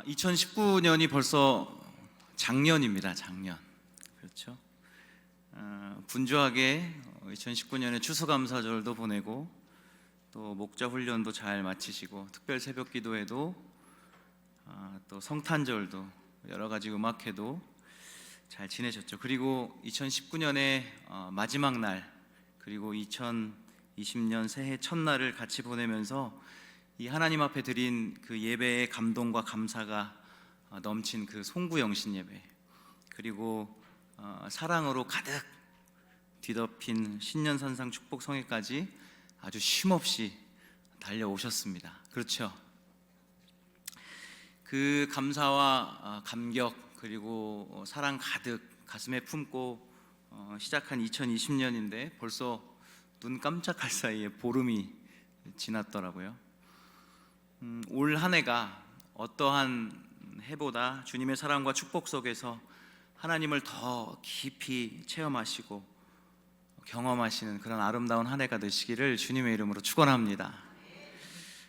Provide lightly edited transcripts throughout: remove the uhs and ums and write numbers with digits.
2019년이 벌써 작년입니다. 작년. 그렇죠. 분주하게 2019년에 추수감사절도 보내고 또 목자 훈련도 잘 마치시고 특별 새벽 기도회도 또 성탄절도 여러 가지 음악회도 잘 지내셨죠. 그리고 2019년의 마지막 날 그리고 2020년 새해 첫날을 같이 보내면서 이 하나님 앞에 드린 그 예배의 감동과 감사가 넘친 그 송구영신 예배, 그리고 사랑으로 가득 뒤덮인 신년산상 축복 성회까지 아주 쉼없이 달려오셨습니다. 그렇죠? 그 감사와 감격 그리고 사랑 가득 가슴에 품고 시작한 2020년인데 벌써 눈 깜짝할 사이에 보름이 지났더라고요. 올 한 해가 어떠한 해보다 주님의 사랑과 축복 속에서 하나님을 더 깊이 체험하시고 경험하시는 그런 아름다운 한 해가 되시기를 주님의 이름으로 축원합니다.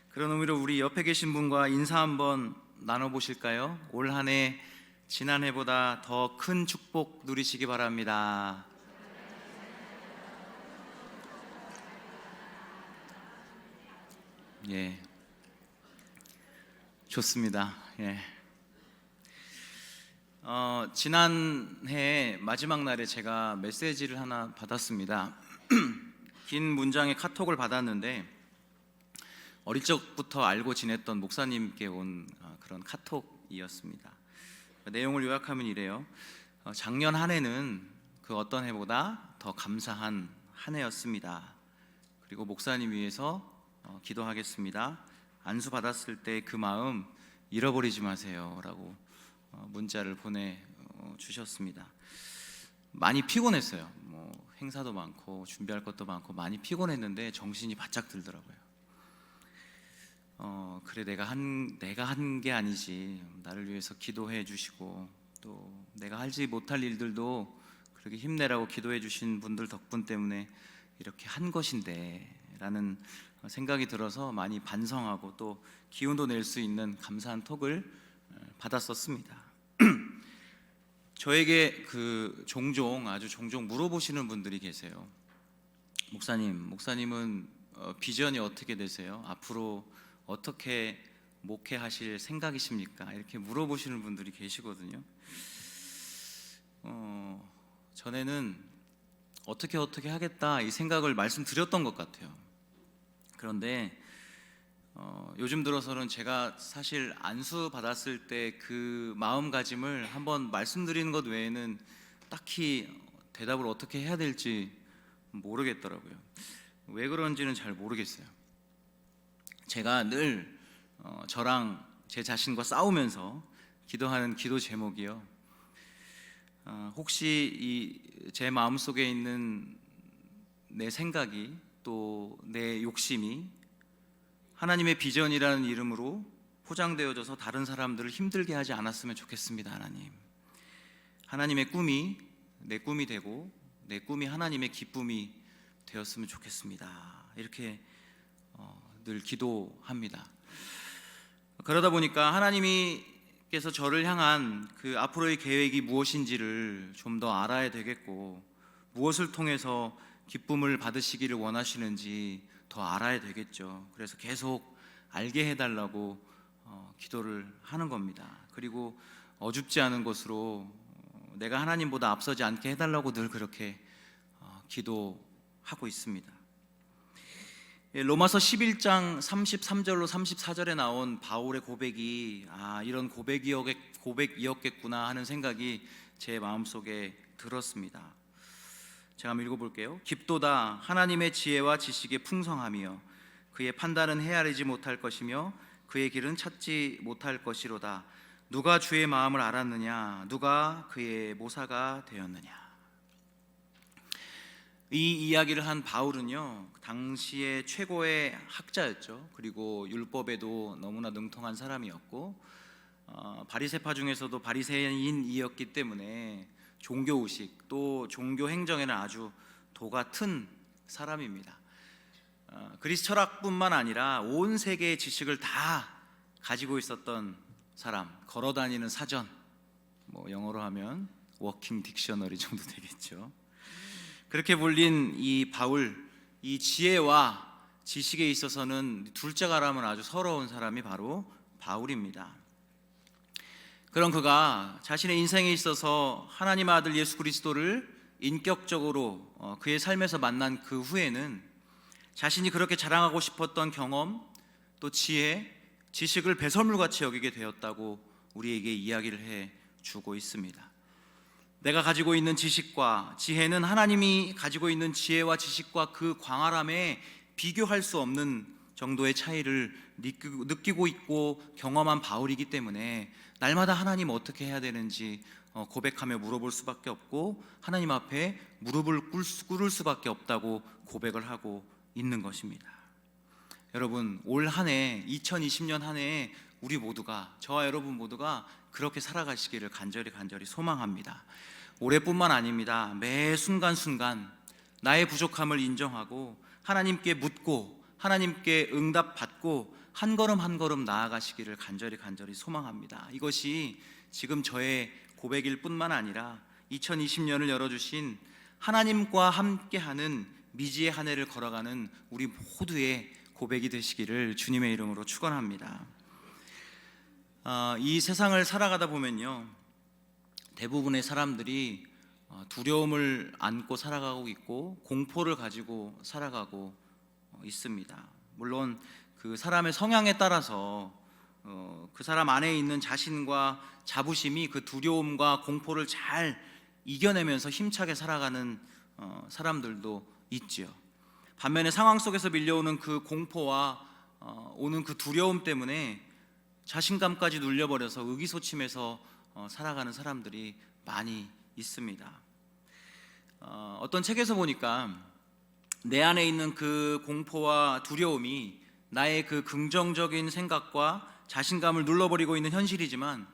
그런 의미로 우리 옆에 계신 분과 인사 한번 나눠보실까요? 올 한 해 지난 해보다 더 큰 축복 누리시기 바랍니다. 예, 좋습니다. 예. 지난해 마지막 날에 제가 메시지를 하나 받았습니다. 긴 문장의 카톡을 받았는데 어릴 적부터 알고 지냈던 목사님께 온 그런 카톡이었습니다. 내용을 요약하면 이래요. 작년 한 해는 그 어떤 해보다 더 감사한 한 해였습니다. 그리고 목사님 위해서 기도하겠습니다. 안수 받았을 때 그 마음 잃어버리지 마세요 라고 문자를 보내주셨습니다. 많이 피곤했어요. 행사도 많고 준비할 것도 많고 많이 피곤했는데 정신이 바짝 들더라고요. 그래 내가 한 게 아니지, 나를 위해서 기도해 주시고 또 내가 하지 못할 일들도 그렇게 힘내라고 기도해 주신 분들 덕분 때문에 이렇게 한 것인데 라는 생각이 들어서 많이 반성하고 또 기운도 낼 수 있는 감사한 톡을 받았었습니다. 저에게 아주 종종 물어보시는 분들이 계세요. 목사님은 비전이 어떻게 되세요? 앞으로 어떻게 목회하실 생각이십니까? 이렇게 물어보시는 분들이 계시거든요. 전에는 어떻게 하겠다 이 생각을 말씀드렸던 것 같아요. 그런데 요즘 들어서는 제가 사실 안수 받았을 때 그 마음가짐을 한번 말씀드리는 것 외에는 딱히 대답을 어떻게 해야 될지 모르겠더라고요. 왜 그런지는 잘 모르겠어요. 제가 늘 저랑 제 자신과 싸우면서 기도하는 기도 제목이요, 혹시 제 마음속에 있는 내 생각이 또 내 욕심이 하나님의 비전이라는 이름으로 포장되어져서 다른 사람들을 힘들게 하지 않았으면 좋겠습니다. 하나님의 꿈이 내 꿈이 되고 내 꿈이 하나님의 기쁨이 되었으면 좋겠습니다. 이렇게 늘 기도합니다. 그러다 보니까 하나님께서 저를 향한 그 앞으로의 계획이 무엇인지를 좀 더 알아야 되겠고, 무엇을 통해서 기쁨을 받으시기를 원하시는지 더 알아야 되겠죠. 그래서 계속 알게 해달라고 기도를 하는 겁니다. 그리고 어줍지 않은 것으로 내가 하나님보다 앞서지 않게 해달라고 늘 그렇게 기도하고 있습니다. 로마서 11장 33절로 34절에 나온 바울의 고백이 이런 고백이었겠구나 하는 생각이 제 마음속에 들었습니다. 제가 한번 읽어볼게요. 깊도다 하나님의 지혜와 지식의 풍성하며 그의 판단은 헤아리지 못할 것이며 그의 길은 찾지 못할 것이로다. 누가 주의 마음을 알았느냐? 누가 그의 모사가 되었느냐? 이 이야기를 한 바울은요, 당시의 최고의 학자였죠. 그리고 율법에도 너무나 능통한 사람이었고, 바리새파 중에서도 바리새인이었기 때문에 종교의식 또 종교 행정에는 아주 도가 튼 사람입니다. 그리스 철학뿐만 아니라 온 세계의 지식을 다 가지고 있었던 사람, 걸어다니는 사전, 뭐 영어로 하면 워킹 딕셔너리 정도 되겠죠. 그렇게 불린 이 바울, 이 지혜와 지식에 있어서는 둘째가라면 아주 서러운 사람이 바로 바울입니다. 그런 그가 자신의 인생에 있어서 하나님 아들 예수 그리스도를 인격적으로 그의 삶에서 만난 그 후에는 자신이 그렇게 자랑하고 싶었던 경험, 또 지혜, 지식을 배설물같이 여기게 되었다고 우리에게 이야기를 해주고 있습니다. 내가 가지고 있는 지식과 지혜는 하나님이 가지고 있는 지혜와 지식과 그 광활함에 비교할 수 없는 정도의 차이를 느끼고 있고 경험한 바울이기 때문에 날마다 하나님 어떻게 해야 되는지 고백하며 물어볼 수밖에 없고 하나님 앞에 무릎을 꿇을 수밖에 없다고 고백을 하고 있는 것입니다. 여러분, 올 한 해 2020년 한 해에 우리 모두가, 저와 여러분 모두가 그렇게 살아가시기를 간절히 소망합니다. 올해뿐만 아닙니다. 매 순간순간 나의 부족함을 인정하고 하나님께 묻고 하나님께 응답받고 한 걸음 한 걸음 나아가시기를 간절히 소망합니다. 이것이 지금 저의 고백일 뿐만 아니라 2020년을 열어주신 하나님과 함께하는 미지의 한 해를 걸어가는 우리 모두의 고백이 되시기를 주님의 이름으로 축원합니다. 이 세상을 살아가다 보면요, 대부분의 사람들이 두려움을 안고 살아가고 있고 공포를 가지고 살아가고 있습니다. 물론 그 사람의 성향에 따라서 그 사람 안에 있는 자신과 자부심이 그 두려움과 공포를 잘 이겨내면서 힘차게 살아가는 사람들도 있지요. 반면에 상황 속에서 밀려오는 그 공포와 오는 그 두려움 때문에 자신감까지 눌려버려서 의기소침해서 살아가는 사람들이 많이 있습니다. 어떤 책에서 보니까 내 안에 있는 그 공포와 두려움이 나의 그 긍정적인 생각과 자신감을 눌러버리고 있는 현실이지만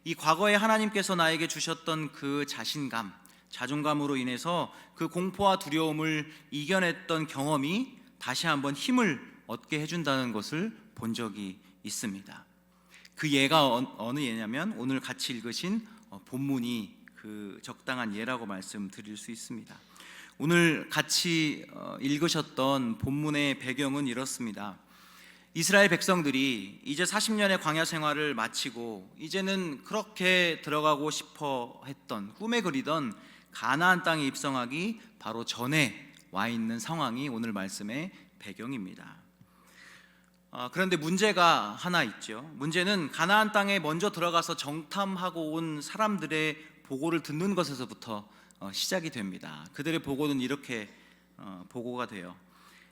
이 과거에 하나님께서 나에게 주셨던 그 자신감, 자존감으로 인해서 그 공포와 두려움을 이겨냈던 경험이 다시 한번 힘을 얻게 해준다는 것을 본 적이 있습니다. 그 예가 어느 예냐면 오늘 같이 읽으신 본문이 그 적당한 예라고 말씀드릴 수 있습니다. 오늘 같이 읽으셨던 본문의 배경은 이렇습니다. 이스라엘 백성들이 이제 40년의 광야 생활을 마치고 이제는 그렇게 들어가고 싶어 했던, 꿈에 그리던 가나안 땅에 입성하기 바로 전에 와 있는 상황이 오늘 말씀의 배경입니다. 그런데 문제가 하나 있죠. 문제는 가나안 땅에 먼저 들어가서 정탐하고 온 사람들의 보고를 듣는 것에서부터 시작이 됩니다. 그들의 보고는 이렇게 보고가 돼요.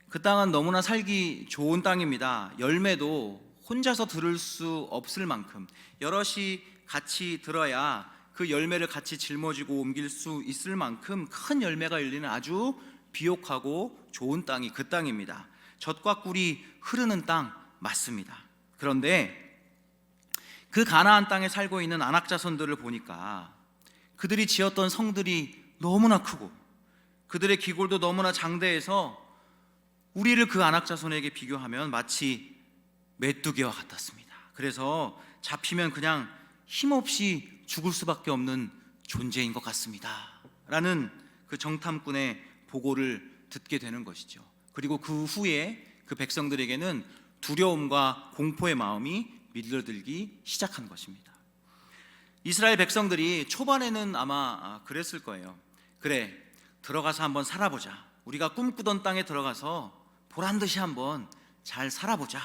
그 땅은 너무나 살기 좋은 땅입니다. 열매도 혼자서 들을 수 없을 만큼 여럿이 같이 들어야 그 열매를 같이 짊어지고 옮길 수 있을 만큼 큰 열매가 열리는 아주 비옥하고 좋은 땅이 그 땅입니다. 젖과 꿀이 흐르는 땅 맞습니다. 그런데 그 가나안 땅에 살고 있는 아낙 자손들을 보니까 그들이 지었던 성들이 너무나 크고 그들의 기골도 너무나 장대해서 우리를 그 아낙 자손에게 비교하면 마치 메뚜기와 같았습니다. 그래서 잡히면 그냥 힘없이 죽을 수밖에 없는 존재인 것 같습니다 라는 그 정탐꾼의 보고를 듣게 되는 것이죠. 그리고 그 후에 그 백성들에게는 두려움과 공포의 마음이 밀려들기 시작한 것입니다. 이스라엘 백성들이 초반에는 아마 그랬을 거예요. 그래, 들어가서 한번 살아보자. 우리가 꿈꾸던 땅에 들어가서 보란듯이 한번 잘 살아보자.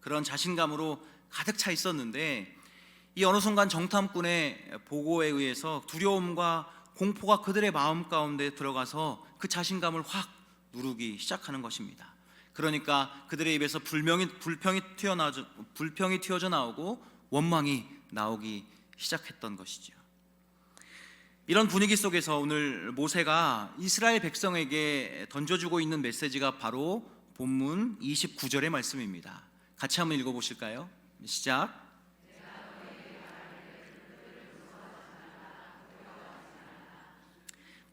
그런 자신감으로 가득 차 있었는데 이 어느 순간 정탐꾼의 보고에 의해서 두려움과 공포가 그들의 마음 가운데 들어가서 그 자신감을 확 누르기 시작하는 것입니다. 그러니까 그들의 입에서 불평이 튀어져 나오고 원망이 나오기 시작했던 것이죠. 이런 분위기 속에서 오늘 모세가 이스라엘 백성에게 던져주고 있는 메시지가 바로 본문 29절의 말씀입니다. 같이 한번 읽어보실까요? 시작.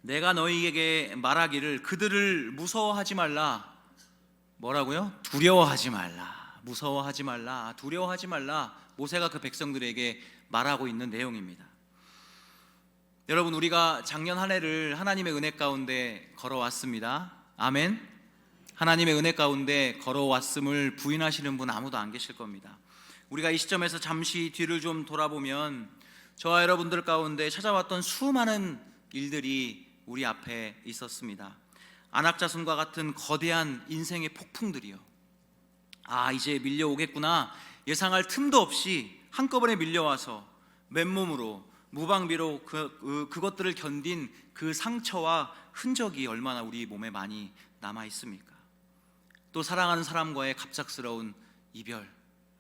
내가 너희에게 말하기를 그들을 무서워하지 말라. 뭐라고요? 두려워하지 말라. 무서워하지 말라, 두려워하지 말라, 모세가 그 백성들에게 말하고 있는 내용입니다. 여러분, 우리가 작년 한 해를 하나님의 은혜 가운데 걸어왔습니다. 아멘. 하나님의 은혜 가운데 걸어왔음을 부인하시는 분 아무도 안 계실 겁니다. 우리가 이 시점에서 잠시 뒤를 좀 돌아보면 저와 여러분들 가운데 찾아왔던 수많은 일들이 우리 앞에 있었습니다. 안악자손과 같은 거대한 인생의 폭풍들이요, 이제 밀려오겠구나 예상할 틈도 없이 한꺼번에 밀려와서 맨몸으로 무방비로 그것들을 견딘 그 상처와 흔적이 얼마나 우리 몸에 많이 남아 있습니까? 또 사랑하는 사람과의 갑작스러운 이별,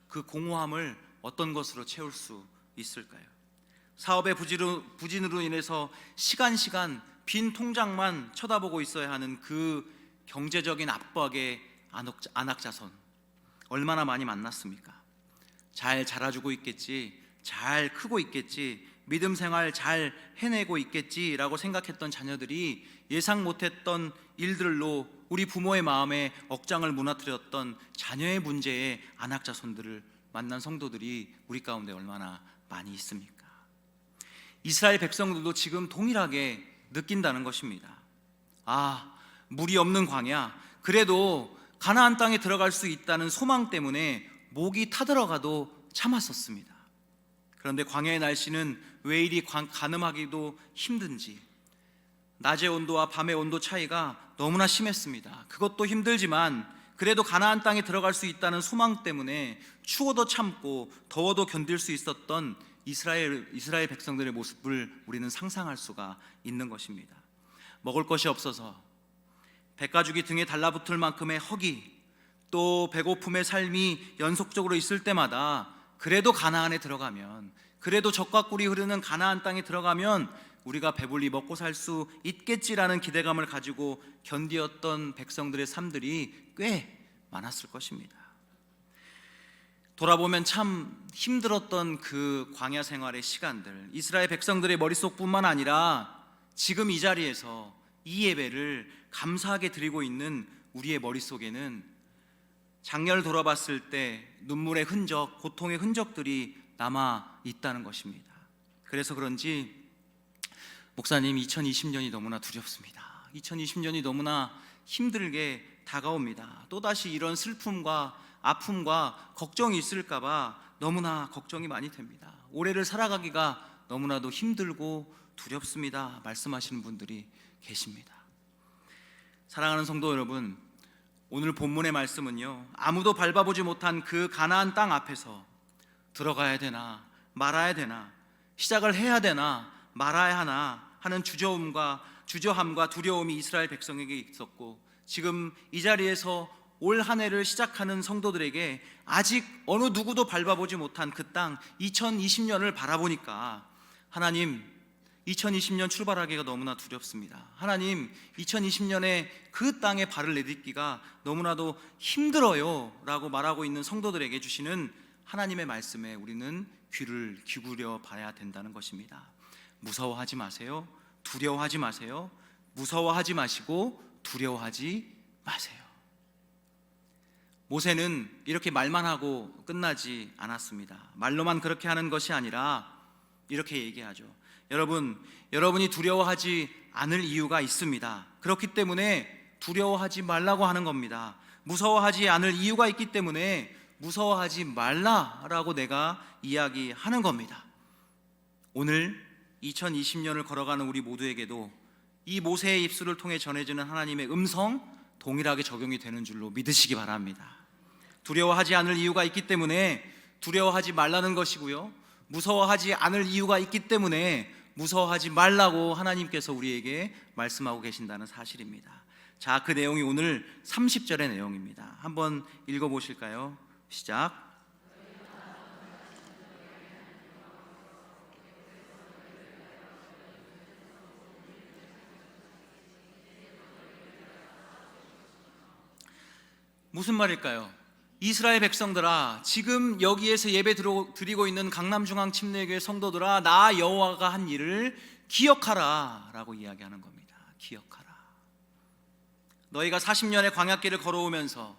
그 공허함을 어떤 것으로 채울 수 있을까요? 사업의 부진으로 인해서 시간 빈 통장만 쳐다보고 있어야 하는 그 경제적인 압박의 안악자손, 얼마나 많이 만났습니까? 잘 자라주고 있겠지, 잘 크고 있겠지, 믿음 생활 잘 해내고 있겠지라고 생각했던 자녀들이 예상 못했던 일들로 우리 부모의 마음에 억장을 무너뜨렸던 자녀의 문제에 안악자손들을 만난 성도들이 우리 가운데 얼마나 많이 있습니까? 이스라엘 백성들도 지금 동일하게 느낀다는 것입니다. 물이 없는 광야, 그래도 가나안 땅에 들어갈 수 있다는 소망 때문에 목이 타들어가도 참았었습니다. 그런데 광야의 날씨는 왜 이리 가늠하기도 힘든지, 낮의 온도와 밤의 온도 차이가 너무나 심했습니다. 그것도 힘들지만 그래도 가나안 땅에 들어갈 수 있다는 소망 때문에 추워도 참고 더워도 견딜 수 있었던 이스라엘 백성들의 모습을 우리는 상상할 수가 있는 것입니다. 먹을 것이 없어서 백가죽이 등에 달라붙을 만큼의 허기, 또 배고픔의 삶이 연속적으로 있을 때마다 그래도 가나안에 들어가면, 그래도 젖과 꿀이 흐르는 가나안 땅에 들어가면 우리가 배불리 먹고 살 수 있겠지라는 기대감을 가지고 견디었던 백성들의 삶들이 꽤 많았을 것입니다. 돌아보면 참 힘들었던 그 광야 생활의 시간들, 이스라엘 백성들의 머릿속뿐만 아니라 지금 이 자리에서 이 예배를 감사하게 드리고 있는 우리의 머릿속에는 장렬 돌아봤을 때 눈물의 흔적, 고통의 흔적들이 남아 있다는 것입니다. 그래서 그런지 목사님, 2020년이 너무나 두렵습니다. 2020년이 너무나 힘들게 다가옵니다. 또다시 이런 슬픔과 아픔과 걱정이 있을까봐 너무나 걱정이 많이 됩니다. 올해를 살아가기가 너무나도 힘들고 두렵습니다 말씀하시는 분들이 계십니다. 사랑하는 성도 여러분, 오늘 본문의 말씀은요, 아무도 밟아보지 못한 그 가나안 땅 앞에서 들어가야 되나 말아야 되나, 시작을 해야 되나 말아야 하나 하는 주저함과 두려움이 이스라엘 백성에게 있었고, 지금 이 자리에서 올 한 해를 시작하는 성도들에게 아직 어느 누구도 밟아보지 못한 그 땅 2020년을 바라보니까 하나님, 2020년 출발하기가 너무나 두렵습니다. 하나님, 2020년에 그 땅에 발을 내딛기가 너무나도 힘들어요 라고 말하고 있는 성도들에게 주시는 하나님의 말씀에 우리는 귀를 기울여 봐야 된다는 것입니다. 무서워하지 마세요. 두려워하지 마세요. 무서워하지 마시고 두려워하지 마세요. 모세는 이렇게 말만 하고 끝나지 않았습니다. 말로만 그렇게 하는 것이 아니라 이렇게 얘기하죠. 여러분이 두려워하지 않을 이유가 있습니다. 그렇기 때문에 두려워하지 말라고 하는 겁니다. 무서워하지 않을 이유가 있기 때문에 무서워하지 말라라고 내가 이야기하는 겁니다. 오늘 2020년을 걸어가는 우리 모두에게도 이 모세의 입술을 통해 전해지는 하나님의 음성 동일하게 적용이 되는 줄로 믿으시기 바랍니다. 두려워하지 않을 이유가 있기 때문에 두려워하지 말라는 것이고요, 무서워하지 않을 이유가 있기 때문에 무서워하지 말라고 하나님께서 우리에게 말씀하고 계신다는 사실입니다. 자, 그 내용이 오늘 30절의 내용입니다. 한번 읽어보실까요? 시작. 무슨 말일까요? 이스라엘 백성들아, 지금 여기에서 예배 드리고 있는 강남중앙 침례교회 성도들아, 나 여호와가 한 일을 기억하라 라고 이야기하는 겁니다. 기억하라. 너희가 40년의 광야길을 걸어오면서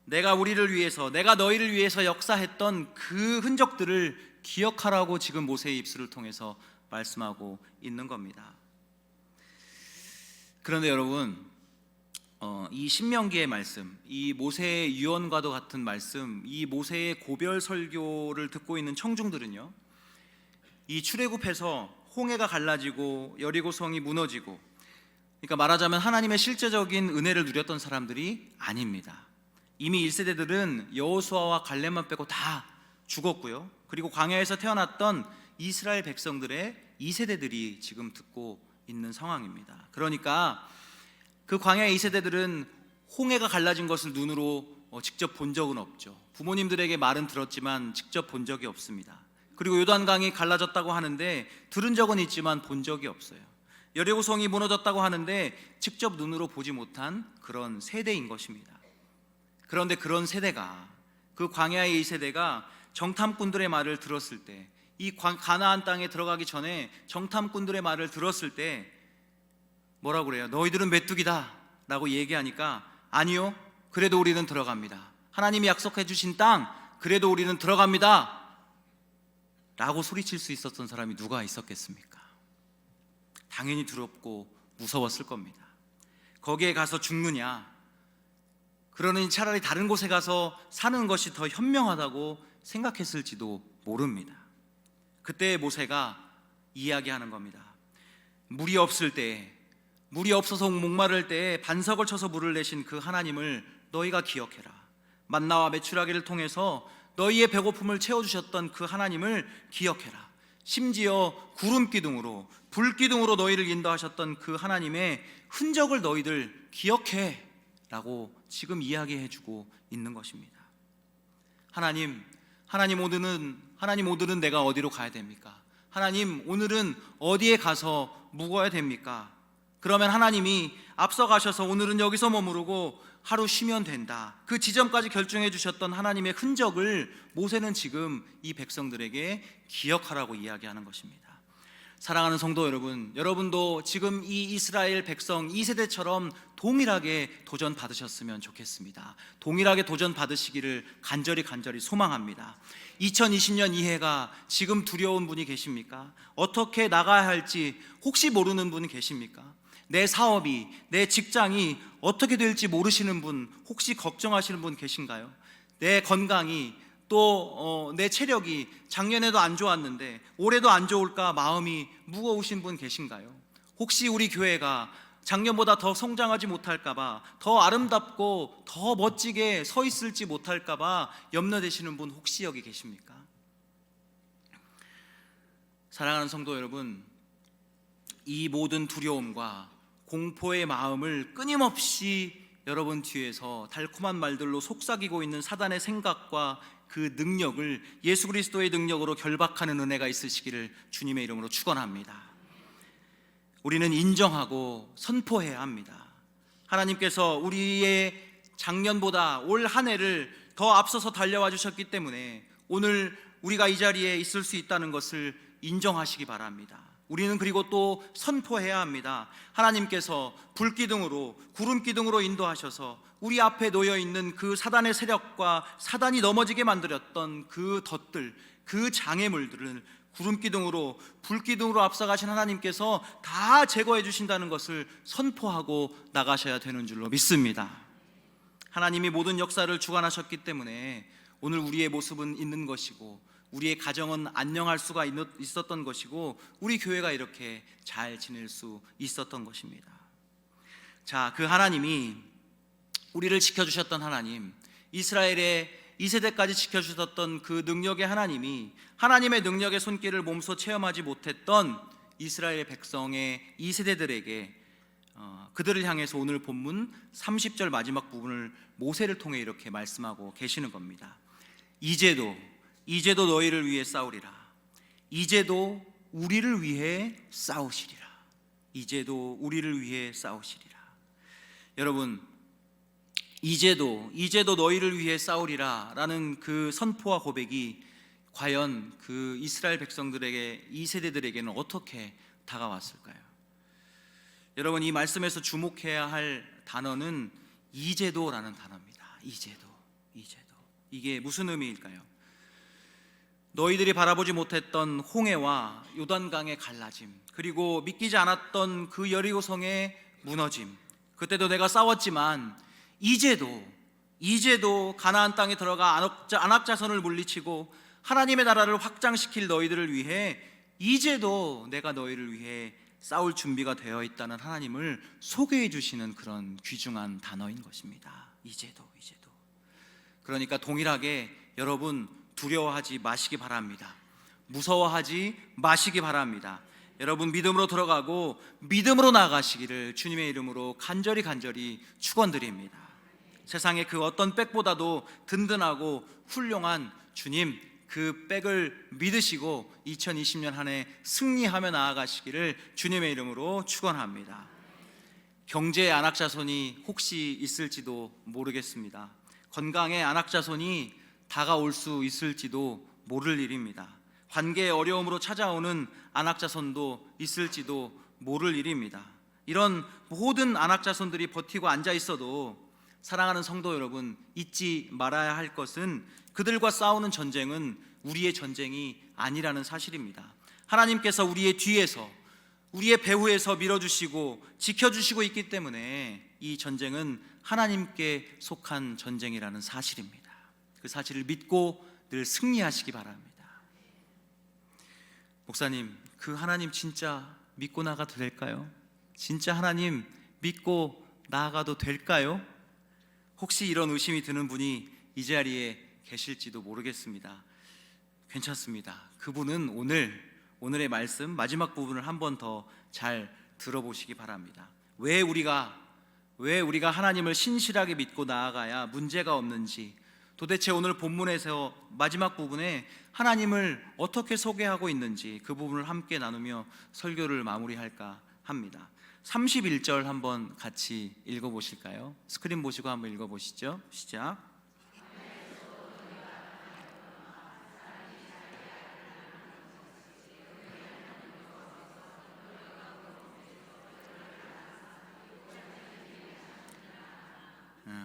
내가 우리를 위해서, 내가 너희를 위해서 역사했던 그 흔적들을 기억하라고 지금 모세의 입술을 통해서 말씀하고 있는 겁니다. 그런데 여러분, 이 신명기의 말씀, 이 모세의 유언과도 같은 말씀, 이 모세의 고별 설교를 듣고 있는 청중들은요, 이 출애굽해서 홍해가 갈라지고 여리고성이 무너지고, 그러니까 말하자면 하나님의 실제적인 은혜를 누렸던 사람들이 아닙니다. 이미 1세대들은 여호수아와 갈렙만 빼고 다 죽었고요, 그리고 광야에서 태어났던 이스라엘 백성들의 2세대들이 지금 듣고 있는 상황입니다. 그러니까 그 광야의 2세대들은 홍해가 갈라진 것을 눈으로 직접 본 적은 없죠. 부모님들에게 말은 들었지만 직접 본 적이 없습니다. 그리고 요단강이 갈라졌다고 하는데 들은 적은 있지만 본 적이 없어요. 여리고성이 무너졌다고 하는데 직접 눈으로 보지 못한 그런 세대인 것입니다. 그런데 그런 세대가, 그 광야의 2세대가 정탐꾼들의 말을 들었을 때, 이 가나안 땅에 들어가기 전에 정탐꾼들의 말을 들었을 때 뭐라고 그래요? 너희들은 메뚜기다 라고 얘기하니까, 아니요, 그래도 우리는 들어갑니다. 하나님이 약속해 주신 땅, 그래도 우리는 들어갑니다 라고 소리칠 수 있었던 사람이 누가 있었겠습니까? 당연히 두렵고 무서웠을 겁니다. 거기에 가서 죽느냐, 그러니 차라리 다른 곳에 가서 사는 것이 더 현명하다고 생각했을지도 모릅니다. 그때 모세가 이야기하는 겁니다. 물이 없을 때, 물이 없어서 목마를 때에 반석을 쳐서 물을 내신 그 하나님을 너희가 기억해라. 만나와 메추라기를 통해서 너희의 배고픔을 채워주셨던 그 하나님을 기억해라. 심지어 구름 기둥으로, 불 기둥으로 너희를 인도하셨던 그 하나님의 흔적을 너희들 기억해 라고 지금 이야기해주고 있는 것입니다. 하나님 오늘은 내가 어디로 가야 됩니까? 하나님, 오늘은 어디에 가서 묵어야 됩니까? 그러면 하나님이 앞서 가셔서 오늘은 여기서 머무르고 하루 쉬면 된다, 그 지점까지 결정해 주셨던 하나님의 흔적을 모세는 지금 이 백성들에게 기억하라고 이야기하는 것입니다. 사랑하는 성도 여러분, 여러분도 지금 이 이스라엘 백성 2세대처럼 동일하게 도전 받으셨으면 좋겠습니다. 동일하게 도전 받으시기를 간절히 소망합니다. 2020년 이해가 지금 두려운 분이 계십니까? 어떻게 나가야 할지 혹시 모르는 분이 계십니까? 내 사업이, 내 직장이 어떻게 될지 모르시는 분, 혹시 걱정하시는 분 계신가요? 내 건강이, 또 내 체력이 작년에도 안 좋았는데 올해도 안 좋을까 마음이 무거우신 분 계신가요? 혹시 우리 교회가 작년보다 더 성장하지 못할까봐, 더 아름답고 더 멋지게 서 있을지 못할까봐 염려되시는 분 혹시 여기 계십니까? 사랑하는 성도 여러분, 이 모든 두려움과 공포의 마음을 끊임없이 여러분 뒤에서 달콤한 말들로 속삭이고 있는 사단의 생각과 그 능력을 예수 그리스도의 능력으로 결박하는 은혜가 있으시기를 주님의 이름으로 축원합니다. 우리는 인정하고 선포해야 합니다. 하나님께서 우리의 작년보다 올 한 해를 더 앞서서 달려와 주셨기 때문에 오늘 우리가 이 자리에 있을 수 있다는 것을 인정하시기 바랍니다. 우리는 그리고 또 선포해야 합니다. 하나님께서 불기둥으로, 구름기둥으로 인도하셔서 우리 앞에 놓여있는 그 사단의 세력과 사단이 넘어지게 만들었던 그 덫들, 그 장애물들을 구름기둥으로, 불기둥으로 앞서가신 하나님께서 다 제거해 주신다는 것을 선포하고 나가셔야 되는 줄로 믿습니다. 하나님이 모든 역사를 주관하셨기 때문에 오늘 우리의 모습은 있는 것이고, 우리의 가정은 안녕할 수가 있었던 것이고, 우리 교회가 이렇게 잘 지낼 수 있었던 것입니다. 자, 그 하나님이 우리를 지켜주셨던 하나님, 이스라엘의 2세대까지 지켜주셨던 그 능력의 하나님이 하나님의 능력의 손길을 몸소 체험하지 못했던 이스라엘 백성의 2세대들에게 그들을 향해서 오늘 본문 30절 마지막 부분을 모세를 통해 이렇게 말씀하고 계시는 겁니다. 이제도 너희를 위해 싸우리라. 이제도 우리를 위해 싸우시리라. 이제도 우리를 위해 싸우시리라. 여러분, 이제도 너희를 위해 싸우리라 라는 그 선포와 고백이 과연 그 이스라엘 백성들에게, 이 세대들에게는 어떻게 다가왔을까요? 여러분, 이 말씀에서 주목해야 할 단어는 이제도라는 단어입니다. 이제도. 이제도. 이게 무슨 의미일까요? 너희들이 바라보지 못했던 홍해와 요단강의 갈라짐, 그리고 믿기지 않았던 그 여리고성의 무너짐, 그때도 내가 싸웠지만 이제도 가나안 땅에 들어가 안악자손을 물리치고 하나님의 나라를 확장시킬 너희들을 위해 이제도 내가 너희를 위해 싸울 준비가 되어 있다는 하나님을 소개해 주시는 그런 귀중한 단어인 것입니다. 이제도. 그러니까 동일하게 여러분 두려워하지 마시기 바랍니다. 무서워하지 마시기 바랍니다. 여러분 믿음으로 들어가고 믿음으로 나아가시기를 주님의 이름으로 간절히 축원드립니다. 세상의 그 어떤 백보다도 든든하고 훌륭한 주님, 그 백을 믿으시고 2020년 한 해 승리하며 나아가시기를 주님의 이름으로 축원합니다. 경제의 안악자손이 혹시 있을지도 모르겠습니다. 건강의 안악자손이 다가올 수 있을지도 모를 일입니다. 관계의 어려움으로 찾아오는 안악자손도 있을지도 모를 일입니다. 이런 모든 안악자손들이 버티고 앉아 있어도 사랑하는 성도 여러분, 잊지 말아야 할 것은 그들과 싸우는 전쟁은 우리의 전쟁이 아니라는 사실입니다. 하나님께서 우리의 뒤에서, 우리의 배후에서 밀어주시고 지켜주시고 있기 때문에 이 전쟁은 하나님께 속한 전쟁이라는 사실입니다. 그 사실을 믿고 늘 승리하시기 바랍니다. 목사님, 그 하나님 진짜 믿고 나가도 될까요? 진짜 하나님 믿고 나아가도 될까요? 혹시 이런 의심이 드는 분이 이 자리에 계실지도 모르겠습니다. 괜찮습니다. 그분은 오늘의 말씀 마지막 부분을 한 번 더 잘 들어보시기 바랍니다. 왜 우리가 하나님을 신실하게 믿고 나아가야 문제가 없는지, 도대체 오늘 본문에서 마지막 부분에 하나님을 어떻게 소개하고 있는지 그 부분을 함께 나누며 설교를 마무리할까 합니다. 31절 한번 같이 읽어보실까요? 스크린 보시고 한번 읽어보시죠. 시작.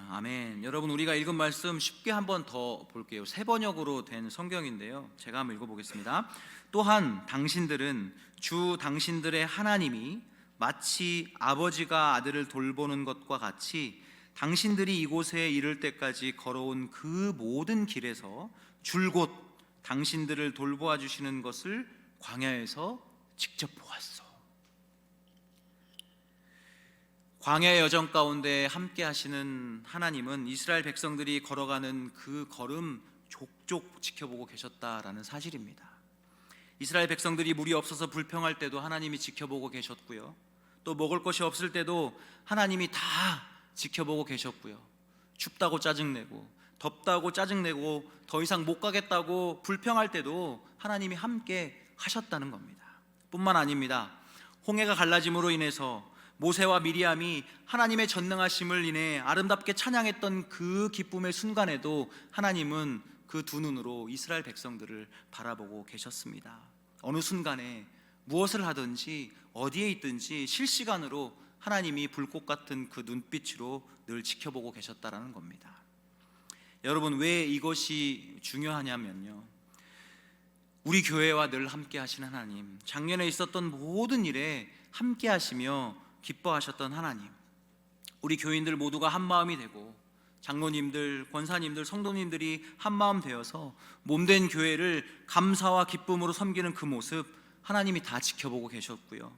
아멘. 여러분, 우리가 읽은 말씀 쉽게 한번 더 볼게요. 새 번역으로 된 성경인데요, 제가 한번 읽어보겠습니다. 또한 당신들은 주 당신들의 하나님이 마치 아버지가 아들을 돌보는 것과 같이 당신들이 이곳에 이를 때까지 걸어온 그 모든 길에서 줄곧 당신들을 돌보아 주시는 것을 광야에서 직접 보았소. 광야의 여정 가운데 함께 하시는 하나님은 이스라엘 백성들이 걸어가는 그 걸음 족족 지켜보고 계셨다라는 사실입니다. 이스라엘 백성들이 물이 없어서 불평할 때도 하나님이 지켜보고 계셨고요, 또 먹을 것이 없을 때도 하나님이 다 지켜보고 계셨고요, 춥다고 짜증내고 덥다고 짜증내고 더 이상 못 가겠다고 불평할 때도 하나님이 함께 하셨다는 겁니다. 뿐만 아닙니다. 홍해가 갈라짐으로 인해서 모세와 미리암이 하나님의 전능하심을 인해 아름답게 찬양했던 그 기쁨의 순간에도 하나님은 그 두 눈으로 이스라엘 백성들을 바라보고 계셨습니다. 어느 순간에 무엇을 하든지 어디에 있든지 실시간으로 하나님이 불꽃 같은 그 눈빛으로 늘 지켜보고 계셨다라는 겁니다. 여러분, 왜 이것이 중요하냐면요, 우리 교회와 늘 함께 하신 하나님, 작년에 있었던 모든 일에 함께 하시며 기뻐하셨던 하나님, 우리 교인들 모두가 한마음이 되고 장로님들, 권사님들, 성도님들이 한마음 되어서 몸된 교회를 감사와 기쁨으로 섬기는 그 모습 하나님이 다 지켜보고 계셨고요,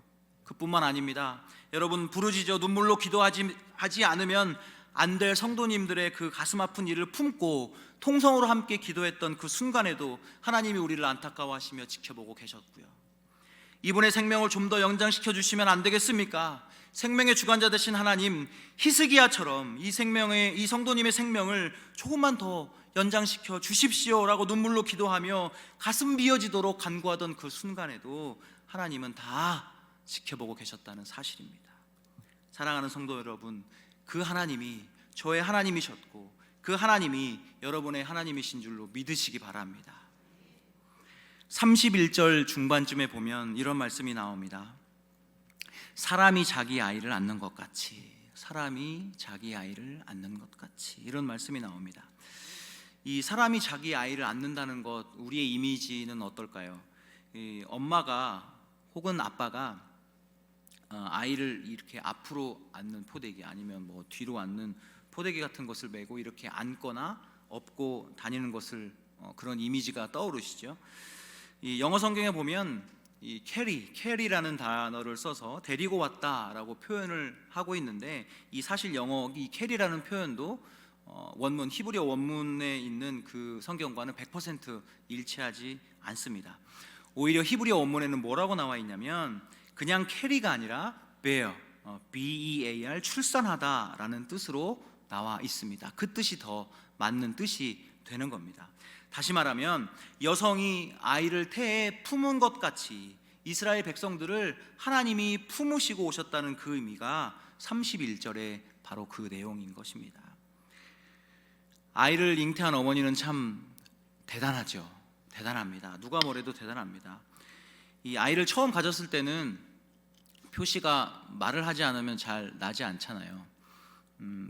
그뿐만 아닙니다. 여러분, 부르짖어 눈물로 기도하지 않으면 안 될 성도님들의 그 가슴 아픈 일을 품고 통성으로 함께 기도했던 그 순간에도 하나님이 우리를 안타까워하시며 지켜보고 계셨고요, 이분의 생명을 좀 더 연장시켜 주시면 안 되겠습니까? 생명의 주관자 되신 하나님, 히스기야처럼 이 성도님의 생명을 조금만 더 연장시켜 주십시오라고 눈물로 기도하며 가슴 비어지도록 간구하던 그 순간에도 하나님은 다 지켜보고 계셨다는 사실입니다. 사랑하는 성도 여러분, 그 하나님이 저의 하나님이셨고 그 하나님이 여러분의 하나님이신 줄로 믿으시기 바랍니다. 31절 중반쯤에 보면 이런 말씀이 나옵니다. 사람이 자기 아이를 낳는 것 같이, 사람이 자기 아이를 낳는 것 같이, 이런 말씀이 나옵니다. 이 사람이 자기 아이를 안는다는 것, 우리의 이미지는 어떨까요? 이 엄마가 혹은 아빠가 아이를 이렇게 앞으로 안는 포대기, 아니면 뭐 뒤로 안는 포대기 같은 것을 메고 이렇게 안거나 업고 다니는 것을 그런 이미지가 떠오르시죠? 이 영어 성경에 보면 이 캐리라는 단어를 써서 데리고 왔다라고 표현을 하고 있는데, 이 사실 영어 이 캐리라는 표현도 원문 히브리어 원문에 있는 그 성경과는 100% 일치하지 않습니다. 오히려 히브리어 원문에는 뭐라고 나와 있냐면 그냥 캐리가 아니라 bear, B-E-A-R, 출산하다라는 뜻으로 나와 있습니다. 그 뜻이 더 맞는 뜻이 되는 겁니다. 다시 말하면 여성이 아이를 태에 품은 것 같이 이스라엘 백성들을 하나님이 품으시고 오셨다는 그 의미가 31절에 바로 그 내용인 것입니다. 아이를 잉태한 어머니는 참 대단하죠. 대단합니다. 누가 뭐래도 대단합니다. 이 아이를 처음 가졌을 때는 표시가 말을 하지 않으면 잘 나지 않잖아요.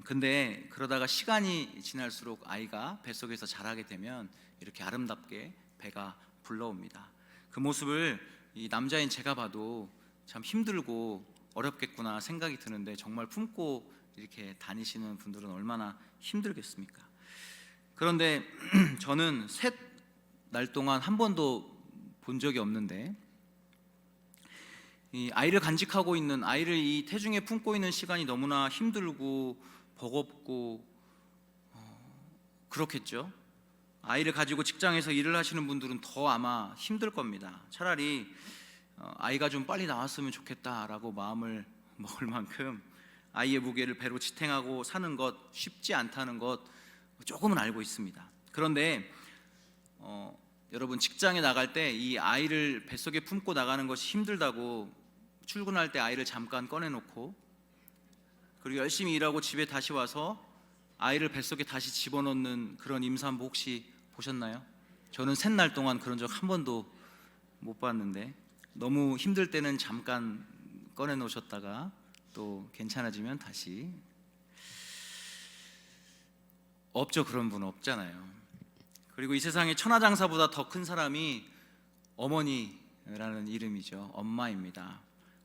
근데 그러다가 시간이 지날수록 아이가 뱃속에서 자라게 되면 이렇게 아름답게 배가 불러옵니다. 그 모습을 이 남자인 제가 봐도 참 힘들고 어렵겠구나 생각이 드는데, 정말 품고 이렇게 다니시는 분들은 얼마나 힘들겠습니까? 그런데 저는 셋 날 동안 한 번도 본 적이 없는데, 이 아이를 간직하고 있는, 아이를 이 태중에 품고 있는 시간이 너무나 힘들고 버겁고 그렇겠죠. 아이를 가지고 직장에서 일을 하시는 분들은 더 아마 힘들 겁니다. 차라리 아이가 좀 빨리 나왔으면 좋겠다라고 마음을 먹을 만큼 아이의 무게를 배로 지탱하고 사는 것 쉽지 않다는 것 조금은 알고 있습니다. 그런데 여러분, 직장에 나갈 때 이 아이를 뱃속에 품고 나가는 것이 힘들다고 출근할 때 아이를 잠깐 꺼내놓고, 그리고 열심히 일하고 집에 다시 와서 아이를 뱃속에 다시 집어넣는 그런 임산부 혹시 보셨나요? 저는 셋날 동안 그런 적 한 번도 못 봤는데, 너무 힘들 때는 잠깐 꺼내놓으셨다가 또 괜찮아지면 다시. 없죠. 그런 분 없잖아요. 그리고 이 세상에 천하장사보다 더 큰 사람이 어머니라는 이름이죠. 엄마입니다.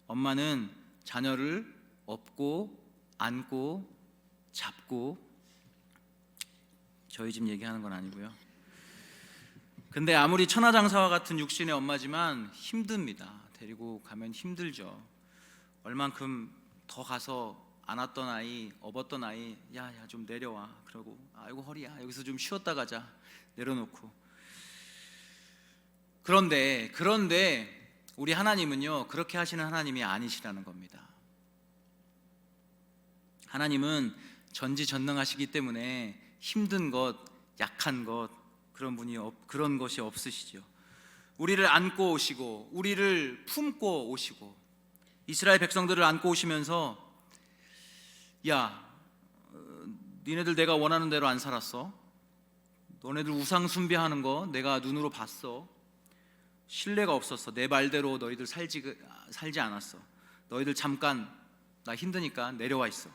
엄마는 자녀를 업고 안고 잡고, 저희 집 얘기하는 건 아니고요. 근데 아무리 천하장사와 같은 육신의 엄마지만 힘듭니다. 데리고 가면 힘들죠. 얼만큼 더 가서 안았던 아이, 업었던 아이, 야야 좀 내려와, 그러고 아이고 허리야 여기서 좀 쉬었다 가자 내려놓고. 그런데 우리 하나님은요, 그렇게 하시는 하나님이 아니시라는 겁니다. 하나님은 전지전능하시기 때문에 힘든 것, 약한 것, 그런 것이 없으시죠. 우리를 안고 오시고 우리를 품고 오시고, 이스라엘 백성들을 안고 오시면서 야, 니네들 내가 원하는 대로 안 살았어. 너네들 우상 숭배하는 거 내가 눈으로 봤어. 신뢰가 없었어. 내 말대로 너희들 살지 않았어. 너희들 잠깐 나 힘드니까 내려와 있어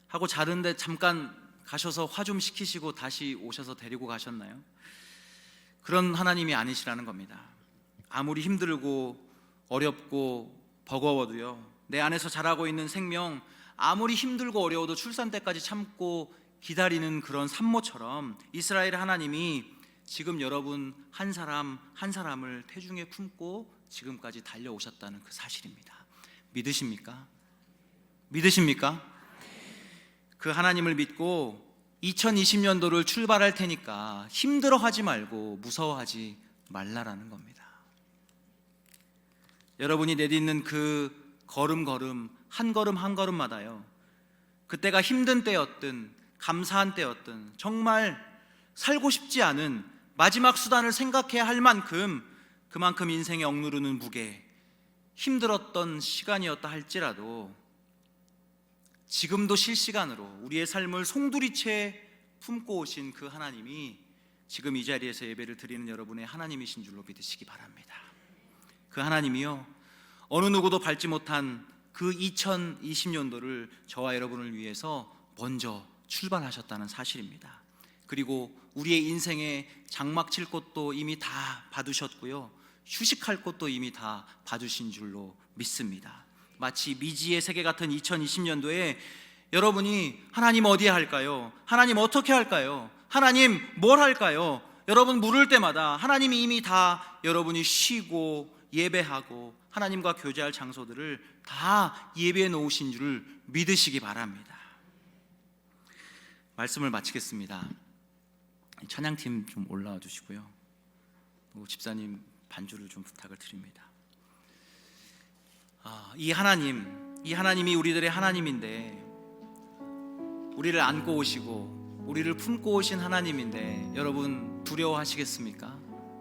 하고 자는데 잠깐 가셔서 화 좀 시키시고 다시 오셔서 데리고 가셨나요? 그런 하나님이 아니시라는 겁니다. 아무리 힘들고 어렵고 버거워도요, 내 안에서 자라고 있는 생명, 아무리 힘들고 어려워도 출산 때까지 참고 기다리는 그런 산모처럼 이스라엘 하나님이 지금 여러분 한 사람 한 사람을 태중에 품고 지금까지 달려오셨다는 그 사실입니다. 믿으십니까? 믿으십니까? 그 하나님을 믿고 2020년도를 출발할 테니까 힘들어하지 말고 무서워하지 말라라는 겁니다. 여러분이 내딛는 그 걸음 한 걸음마다요, 그때가 힘든 때였든 감사한 때였든 정말 살고 싶지 않은 마지막 수단을 생각해야 할 만큼 그만큼 인생에 억누르는 무게, 힘들었던 시간이었다 할지라도 지금도 실시간으로 우리의 삶을 송두리째 품고 오신 그 하나님이 지금 이 자리에서 예배를 드리는 여러분의 하나님이신 줄로 믿으시기 바랍니다. 그 하나님이요, 어느 누구도 밟지 못한 그 2020년도를 저와 여러분을 위해서 먼저 출발하셨다는 사실입니다. 그리고 우리의 인생에 장막 칠 곳도 이미 다 봐두셨고요, 휴식할 곳도 이미 다 봐주신 줄로 믿습니다. 마치 미지의 세계 같은 2020년도에 여러분이 하나님 어디에 할까요? 하나님 어떻게 할까요? 하나님 뭘 할까요? 여러분 물을 때마다 하나님이 이미 다 여러분이 쉬고 예배하고 하나님과 교제할 장소들을 다 예배해 놓으신 줄 믿으시기 바랍니다. 말씀을 마치겠습니다. 찬양팀 좀 올라와 주시고요, 집사님 반주를 좀 부탁을 드립니다. 이 하나님이 우리들의 하나님인데, 우리를 안고 오시고 우리를 품고 오신 하나님인데 여러분 두려워하시겠습니까?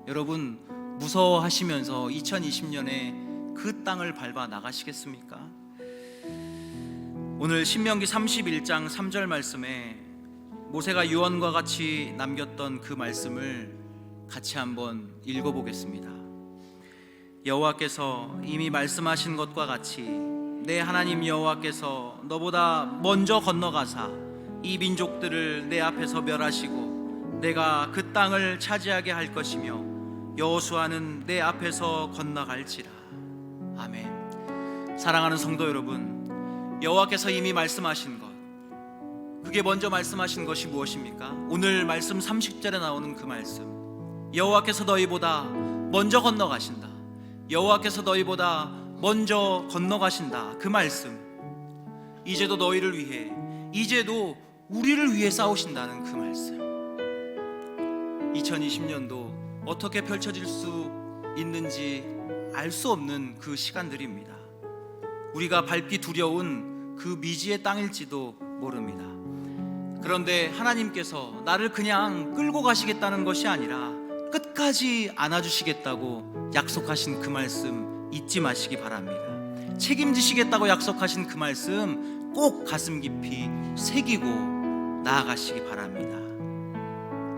여러분 무서워하시면서 2020년에 그 땅을 밟아 나가시겠습니까? 오늘 신명기 31장 3절 말씀에 모세가 유언과 같이 남겼던 그 말씀을 같이 한번 읽어보겠습니다. 여호와께서 이미 말씀하신 것과 같이 내 하나님 여호와께서 너보다 먼저 건너가사 이 민족들을 내 앞에서 멸하시고 내가 그 땅을 차지하게 할 것이며 여호수아는 내 앞에서 건너갈지라. 아멘. 사랑하는 성도 여러분, 여호와께서 이미 말씀하신 것, 그게 먼저 말씀하신 것이 무엇입니까? 오늘 말씀 30절에 나오는 그 말씀, 여호와께서 너희보다 먼저 건너가신다, 여호와께서 너희보다 먼저 건너가신다. 그 말씀, 이제도 너희를 위해, 이제도 우리를 위해 싸우신다는 그 말씀. 2020년도 어떻게 펼쳐질 수 있는지 알 수 없는 그 시간들입니다. 우리가 밟기 두려운 그 미지의 땅일지도 모릅니다. 그런데 하나님께서 나를 그냥 끌고 가시겠다는 것이 아니라 끝까지 안아주시겠다고 약속하신 그 말씀 잊지 마시기 바랍니다. 책임지시겠다고 약속하신 그 말씀 꼭 가슴 깊이 새기고 나아가시기 바랍니다.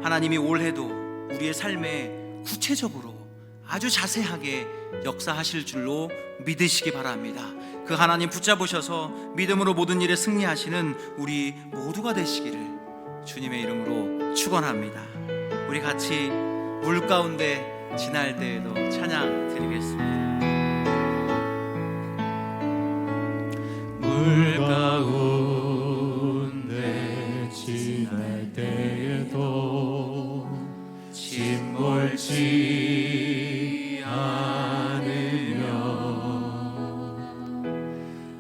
하나님이 올해도 우리의 삶에 구체적으로 아주 자세하게 역사하실 줄로 믿으시기 바랍니다. 그 하나님 붙잡으셔서 믿음으로 모든 일에 승리하시는 우리 모두가 되시기를 주님의 이름으로 축원합니다. 우리 같이 물 가운데 지날 때에도 찬양 드리겠습니다. 물 가운데 지날 때에도 침몰치 않으며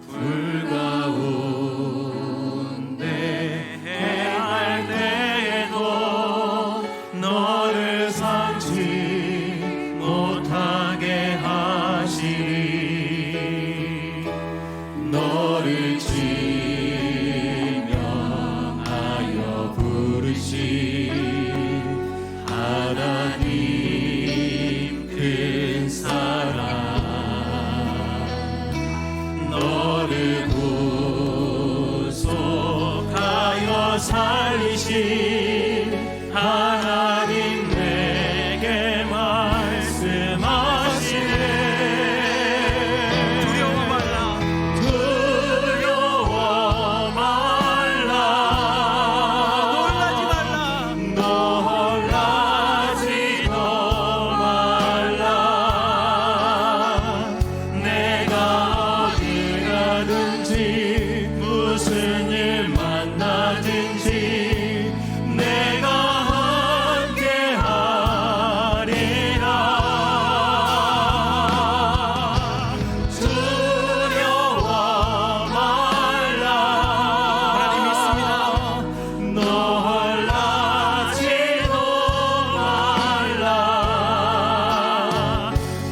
불 가운데 헤할 때에도 너를 삼지 못하게 하시리. 너를 지명하여 부르신 하나님 큰 사랑, 너를 구속하여 살리신 하나님 내게 말씀하시네. 무슨 일 만나든지 내가 함께 하리라. 두려워 말라. 하나님 믿습니다. 놀라지도 말라.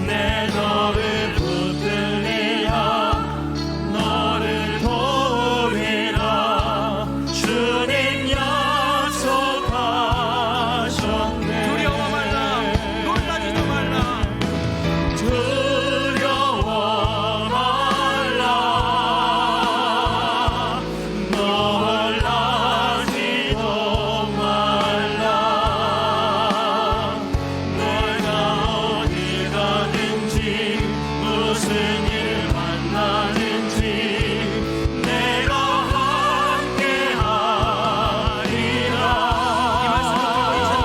내 너를 붙들리라. 너를 도우리라. 주님 약속하셨네. 두려워 말라. 놀라지도 말라. 두려워 말라. 놀라지도 말라. 너희가 어디 가든지 무슨 일 만나든지 내가 함께 하리라. 이 말씀을 듣고 이 찬양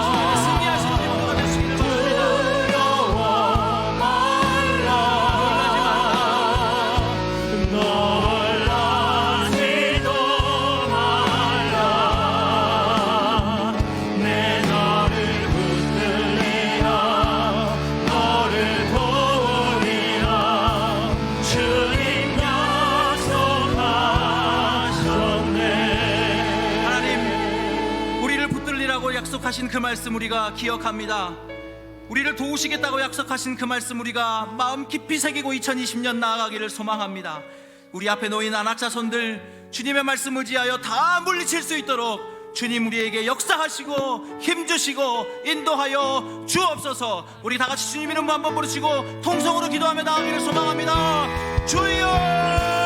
약속하신 그 말씀 우리가 기억합니다. 우리를 도우시겠다고 약속하신 그 말씀 우리가 마음 깊이 새기고 2020년 나아가기를 소망합니다. 우리 앞에 놓인 안악자손들 주님의 말씀 의지하여 다 물리칠 수 있도록 주님 우리에게 역사하시고 힘주시고 인도하여 주옵소서. 우리 다같이 주님 이름 한번 부르시고 통성으로 기도하며 나아가기를 소망합니다. 주여!